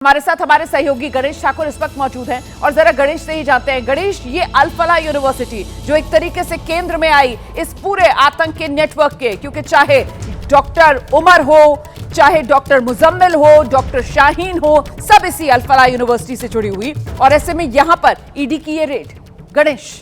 हमारे साथ हमारे सहयोगी गणेश ठाकुर इस वक्त मौजूद हैं और जरा गणेश से ही जानते हैं। गणेश, ये अल फलाह यूनिवर्सिटी जो एक तरीके से केंद्र में आई इस पूरे आतंक के नेटवर्क के, क्योंकि चाहे डॉक्टर उमर हो, चाहे डॉक्टर मुजम्मिल हो, डॉक्टर शाहीन हो, सब इसी अल फलाह यूनिवर्सिटी से जुड़ी हुई, और ऐसे में यहां पर ईडी की ये रेड। गणेश,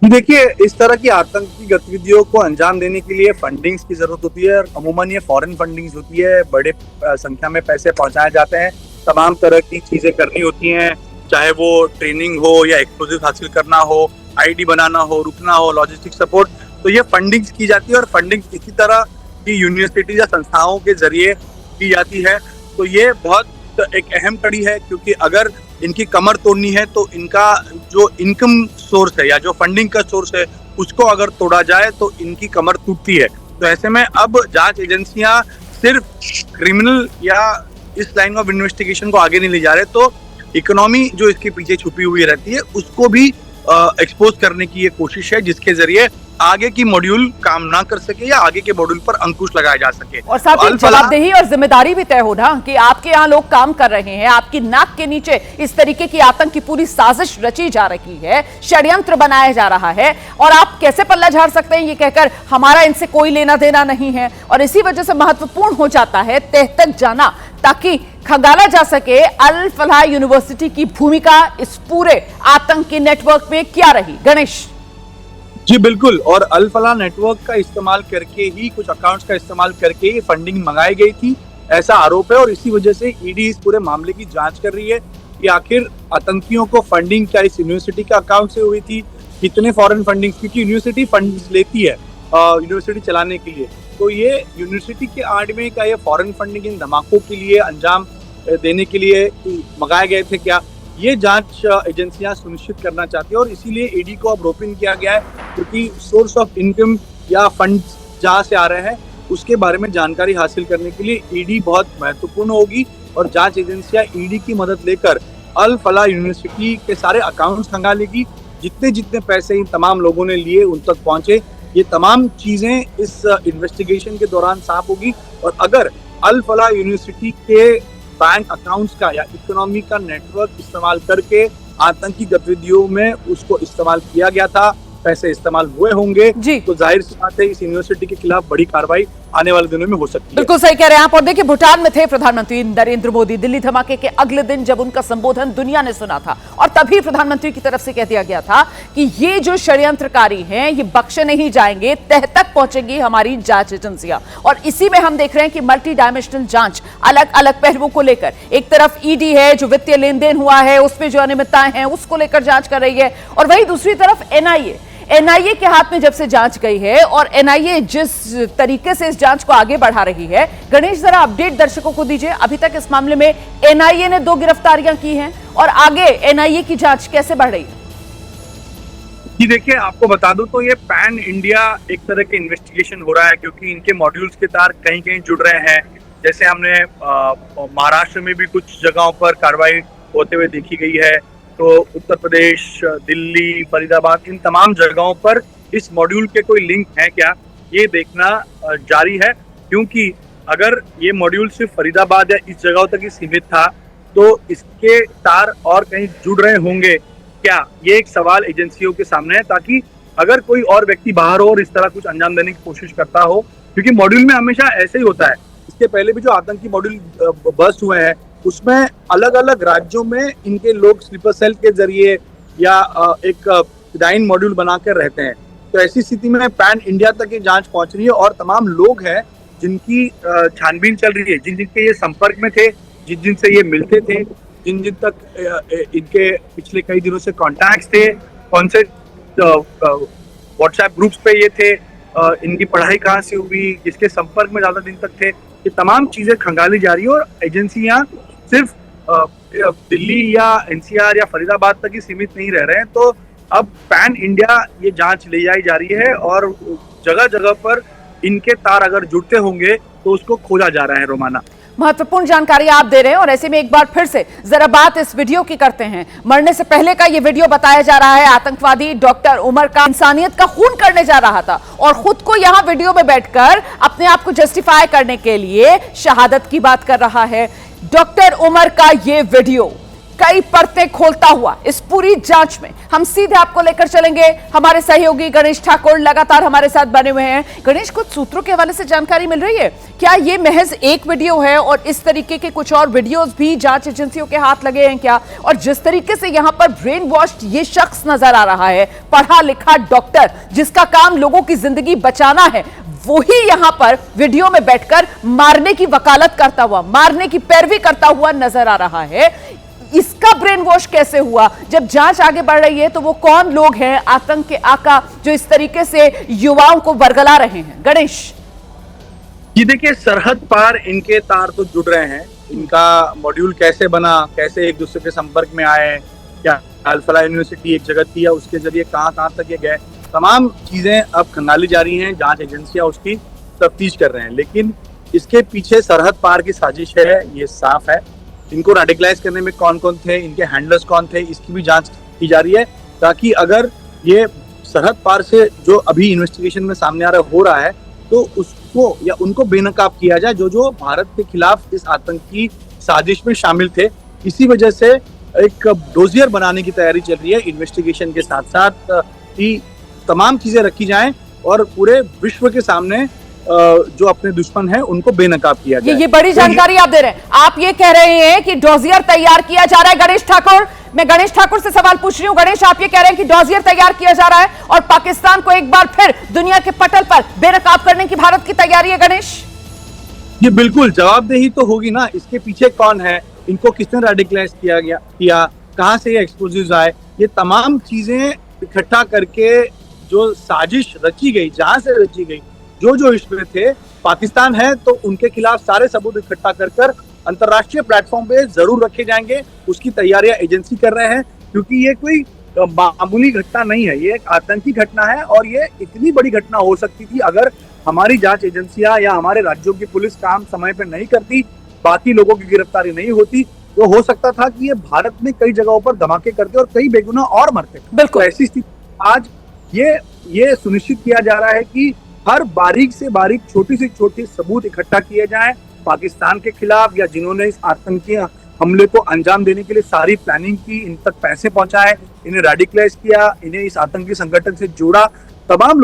देखिए, इस तरह की आतंकी गतिविधियों को अंजाम देने के लिए फंडिंग्स की जरूरत होती है। अमूमन ये फॉरेन फंडिंग्स होती है, बड़े संख्या में पैसे पहुंचाए जाते हैं, तमाम तरह की चीजें करनी होती हैं, चाहे वो ट्रेनिंग हो या एक्सप्लोजिव हासिल करना हो, आईडी बनाना हो, रुकना हो, लॉजिस्टिक सपोर्ट, तो ये फंडिंग्स की जाती है। और फंडिंग्स इसी तरह की यूनिवर्सिटी या संस्थाओं के जरिए की जाती है। तो ये बहुत एक अहम कड़ी है, क्योंकि अगर इनकी कमर तोड़नी है तो इनका जो इनकम सोर्स है या जो फंडिंग का सोर्स है उसको अगर तोड़ा जाए तो इनकी कमर टूटती है। तो ऐसे में अब जांच एजेंसियां सिर्फ क्रिमिनल या इस लाइन ऑफ इन्वेस्टिगेशन को आगे नहीं ले जा रहे, तो इकोनॉमी जो इसके पीछे छुपी हुई रहती है उसको भी एक्सपोज करने की ये कोशिश है, जिसके जरिए आगे की मॉड्यूल काम ना कर सके या आगे के मॉड्यूल पर अंकुश लगाया जा सके। और साथ ही जवाबदेही और जिम्मेदारी भी तय हो ना कि आपके यहाँ लोग काम कर रहे हैं, आपकी नाक के नीचे इस तरीके की आतंक की पूरी साजिश रची जा रही है, षड्यंत्र बनाया जा रहा है, और आप कैसे पल्ला झाड़ सकते हैं ये कहकर हमारा इनसे कोई लेना देना नहीं है। और इसी वजह से महत्वपूर्ण हो जाता है तह तक जाना, ताकि खंगाला जा सके अल फलाह यूनिवर्सिटी की भूमिका इस पूरे आतंकी नेटवर्क में क्या रही। गणेश जी बिल्कुल, और अल फलाह नेटवर्क का इस्तेमाल करके ही, कुछ अकाउंट्स का इस्तेमाल करके ही फंडिंग मंगाई गई थी, ऐसा आरोप है। और इसी वजह से ईडी इस पूरे मामले की जांच कर रही है कि आखिर आतंकियों को फंडिंग क्या इस यूनिवर्सिटी के अकाउंट से हुई थी, कितने फॉरेन फंडिंग, क्योंकि यूनिवर्सिटी फंड्स लेती है यूनिवर्सिटी चलाने के लिए। तो ये यूनिवर्सिटी के आड़ में क्या ये फॉरेन फंडिंग इन धमाकों के लिए अंजाम देने के लिए मंगाए गए थे क्या, ये जांच एजेंसियां सुनिश्चित करना चाहती है। और इसीलिए ईडी को अब रोपिन किया गया है, क्योंकि सोर्स ऑफ इनकम या फंड्स जहां से आ रहे हैं उसके बारे में जानकारी हासिल करने के लिए ईडी बहुत महत्वपूर्ण होगी। और जांच एजेंसियां ईडी की मदद लेकर अल फलाह यूनिवर्सिटी के सारे अकाउंट्स खंगालेगी, जितने जितने पैसे इन तमाम लोगों ने लिए उन तक पहुंचे, ये तमाम चीजें इस इन्वेस्टिगेशन के दौरान साफ होगी। और अगर अल फलाह यूनिवर्सिटी के बैंक अकाउंट्स का या इकोनॉमी का नेटवर्क इस्तेमाल करके आतंकी गतिविधियों में उसको इस्तेमाल किया गया था, पैसे इस्तेमाल हुए होंगे, तो जाहिर सी बात है इस यूनिवर्सिटी के खिलाफ बड़ी कार्रवाई आने वाले दिनों में हो सकती है। बिल्कुल सही कह रहे हैं आप। और देखिए, भूटान में थे प्रधानमंत्री नरेंद्र मोदी दिल्ली धमाके के अगले दिन, जब उनका संबोधन दुनिया ने सुना था, और तभी प्रधानमंत्री की तरफ से कह दिया गया था कि ये जो षड्यंत्रकारी हैं ये बख्शे नहीं जाएंगे, तह तक पहुंचेगी हमारी जांच एजेंसियां। और इसी में हम देख रहे हैं कि मल्टी डायमेंशनल जांच अलग अलग पहलुओं को लेकर, एक तरफ ईडी है जो वित्तीय लेन देन हुआ है उसमें जो अनियमितताएं हैं उसको लेकर जांच कर रही है, और वहीं दूसरी तरफ एनआईए के हाथ में जब से जांच गई है, और एनआईए जिस तरीके से इस जांच को आगे बढ़ा रही है। गणेश, जरा अपडेट दर्शकों को दीजिए, अभी तक इस मामले में एनआईए ने 2 गिरफ्तारियां की हैं, और आगे एनआईए की जांच कैसे बढ़ रही है? जी देखिए, आपको बता दूं तो ये पैन इंडिया एक तरह के इन्वेस्टिगेशन हो रहा है, क्योंकि इनके मॉड्यूल्स के तार कहीं कहीं जुड़ रहे हैं। जैसे हमने महाराष्ट्र में भी कुछ जगहों पर कार्रवाई होते हुए देखी गई है, तो उत्तर प्रदेश, दिल्ली, फरीदाबाद, इन तमाम जगहों पर इस मॉड्यूल के कोई लिंक है क्या, ये देखना जारी है। क्योंकि अगर ये मॉड्यूल सिर्फ फरीदाबाद या इस जगहों तक ही सीमित था तो इसके तार और कहीं जुड़ रहे होंगे क्या, ये एक सवाल एजेंसियों के सामने है, ताकि अगर कोई और व्यक्ति बाहर हो और इस तरह कुछ अंजाम देने की कोशिश करता हो, क्योंकि मॉड्यूल में हमेशा ऐसे ही होता है। इसके पहले भी जो आतंकी मॉड्यूल बस्ट हुए हैं उसमें अलग अलग राज्यों में इनके लोग स्लीपर सेल के जरिए या एक फिदायीन मॉड्यूल बनाकर रहते हैं। तो ऐसी स्थिति में पैन इंडिया तक ये जांच पहुंच रही है, और तमाम लोग हैं जिनकी छानबीन चल रही है, जिन जिनके ये संपर्क में थे, जिन जिन से ये मिलते थे, जिन जिन तक इनके पिछले कई दिनों से कॉन्टैक्ट्स थे, कौन से व्हाट्सएप ग्रुप्स पे ये थे, इनकी पढ़ाई कहाँ से हुई, जिसके संपर्क में ज्यादा दिन तक थे, ये तमाम चीजें खंगाली जा रही है। और एजेंसियां सिर्फ दिल्ली या एनसीआर या फरीदाबाद तक ही सीमित नहीं रह रहे हैं, तो अब पैन इंडिया ये जांच ले जाई जा रही है, और जगह जगह पर इनके तार अगर जुड़ते होंगे तो उसको खोजा जा रहा है। रोमाना, महत्वपूर्ण जानकारी आप दे रहे हैं, और ऐसे में एक बार फिर से जरा बात इस वीडियो की करते हैं। मरने से पहले का ये वीडियो बताया जा रहा है, आतंकवादी डॉक्टर उमर का इंसानियत का खून करने जा रहा था, और खुद को यहां वीडियो में बैठकर अपने आप को जस्टिफाई करने के लिए शहादत की बात कर रहा है। डॉक्टर उमर का ये वीडियो कई परतें खोलता हुआ इस पूरी जांच में हम सीधे आपको लेकर चलेंगे। हमारे सहयोगी गणेश ठाकुर लगातार हमारे साथ बने हुए हैं। गणेश, कुछ सूत्रों के हवाले से जानकारी मिल रही है, क्या ये महज एक वीडियो है और इस तरीके के कुछ और वीडियोस भी जांच एजेंसियों के हाथ लगे हैं क्या? और जिस तरीके से यहां पर ब्रेन वॉश्ड ये शख्स नजर आ रहा है, पढ़ा लिखा डॉक्टर जिसका काम लोगों की जिंदगी बचाना है, वही यहां पर वीडियो में बैठकर मारने की वकालत करता हुआ, मारने की पैरवी करता हुआ नजर आ रहा है। इसका ब्रेन वॉश कैसे हुआ? जब जांच आगे बढ़ रही है तो वो कौन लोग हैं आतंक के आका जो इस तरीके से युवाओं को वर्गला रहे हैं? गणेश ये देखिए, सरहद पार इनके तार तो जुड़ रहे हैं। इनका मॉड्यूल कैसे बना, कैसे एक दूसरे के संपर्क में आए, क्या अल-फलाह यूनिवर्सिटी एक जगह थी या उसके जरिए कहां तक ये गए, तमाम चीजें अब खंगाली जा रही हैं। जांच एजेंसियां उसकी तफ्तीश कर रहे हैं, लेकिन इसके पीछे सरहद पार की साजिश है, ये साफ है। इनको रेडिकलाइज करने में कौन कौन थे, इनके हैंडलर्स कौन थे, इसकी भी जांच की जा रही है, ताकि अगर ये सरहद पार से जो अभी इन्वेस्टिगेशन में सामने आ रहा हो रहा है तो उसको या उनको बेनकाब किया जाए जो भारत के खिलाफ इस आतंकी साजिश में शामिल थे। इसी वजह से एक डोजियर बनाने की तैयारी चल रही है इन्वेस्टिगेशन के साथ साथ, कि तमाम चीजें रखी जाएं और पूरे विश्व के सामने जो अपने दुश्मन हैं उनको बेनकाब किया जाए। ये बड़ी जानकारी आप दे रहे हैं। आप ये कह रहे हैं कि डोजियर तैयार किया जा रहा है। गणेश ठाकुर, मैं गणेश ठाकुर से सवाल पूछ रही हूं। गणेश, आप ये कह रहे हैं कि डोजियर तैयार किया जा रहा है और पाकिस्तान को एक बार फिर दुनिया के पटल पर बेनकाब करने की भारत की तैयारी है? गणेश ये बिल्कुल जवाबदेही तो होगी ना। इसके पीछे कौन है, इनको किसने रेडिकलाइज किया, कहां से ये एक्सप्लोजिव्स आए, ये तमाम चीजें इकट्ठा करके जो साजिश रची गई, जहां से रची गई, जो इसमें थे, पाकिस्तान है तो उनके खिलाफ सारे सबूत इकट्ठा कर अंतर्राष्ट्रीय प्लेटफॉर्म पे जरूर रखे जाएंगे। उसकी तैयारियां एजेंसी कर रहे हैं, क्योंकि ये कोई मामूली घटना नहीं है, ये एक आतंकी घटना है और ये इतनी बड़ी घटना हो सकती थी अगर हमारी जांच एजेंसियां या हमारे राज्यों की पुलिस काम समय पे नहीं करती, बाकी लोगों की गिरफ्तारी नहीं होती, तो हो सकता था कि ये भारत में कई जगहों पर धमाके करते और कई बेगुनाह और मरते। बिल्कुल ऐसी स्थिति आज ये सुनिश्चित किया जा रहा है कि हर बारीक से बारीक, छोटी से छोटी सबूत इकट्ठा किए जाएं पाकिस्तान के खिलाफ, या जिन्होंने इस आतंकी हमले को अंजाम देने के लिए सारी प्लानिंग की, इन तक पैसे पहुंचाए, इन्हें रेडिकलाइज किया, इन्हें इस आतंकी संगठन से जोड़ा, तमाम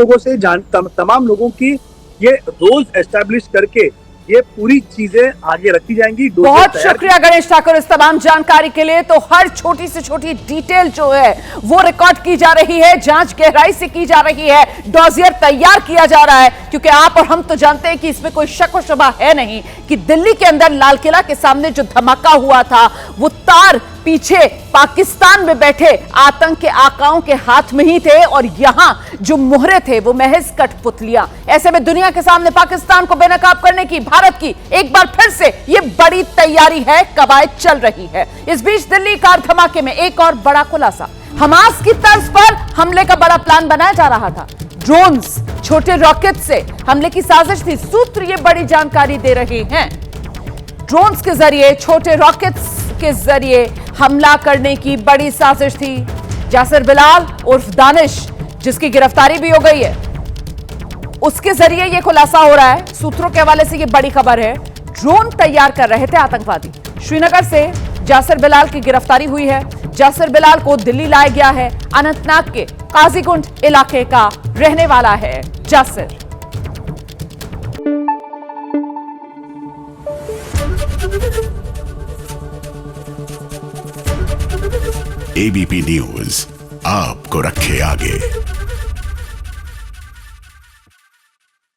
लोगों की ये रोज एस्टैब्लिश करके ये पूरी चीजें आगे रखी जाएंगी। बहुत शुक्रिया गणेश ठाकुर इस तमाम जानकारी के लिए। तो हर छोटी से छोटी डिटेल जो है वो रिकॉर्ड की जा रही है, जांच गहराई से की जा रही है, डोजियर तैयार किया जा रहा है, क्योंकि आप और हम तो जानते हैं कि इसमें कोई शक व शुबा है नहीं कि दिल्ली के अंदर लाल किला के सामने जो धमाका हुआ था वो तार पीछे पाकिस्तान में बैठे आतंक के आकाओं के हाथ में ही थे और यहां जो मोहरे थे वो महज कठपुतलियां। ऐसे में दुनिया के सामने पाकिस्तान को बेनकाब करने की भारत की एक बार फिर से ये बड़ी तैयारी है, कवायद चल रही है। इस बीच दिल्ली कार धमाके में एक और बड़ा खुलासा, हमास की तर्ज पर हमले का बड़ा प्लान बनाया जा रहा था। ड्रोन्स, छोटे रॉकेट से हमले की साजिश थी। सूत्र ये बड़ी जानकारी दे रहे हैं, ड्रोन्स के जरिए, छोटे रॉकेट्स के जरिए हमला करने की बड़ी साजिश थी। जासिर बिलाल उर्फ दानिश, जिसकी गिरफ्तारी भी हो गई है, उसके जरिए यह खुलासा हो रहा है। सूत्रों के हवाले से यह बड़ी खबर है, ड्रोन तैयार कर रहे थे आतंकवादी। श्रीनगर से जासिर बिलाल की गिरफ्तारी हुई है। जासिर बिलाल को दिल्ली लाया गया है। अनंतनाग के काजीगुंड इलाके का रहने वाला है जासिर। एबीपी न्यूज आपको रखे आगे।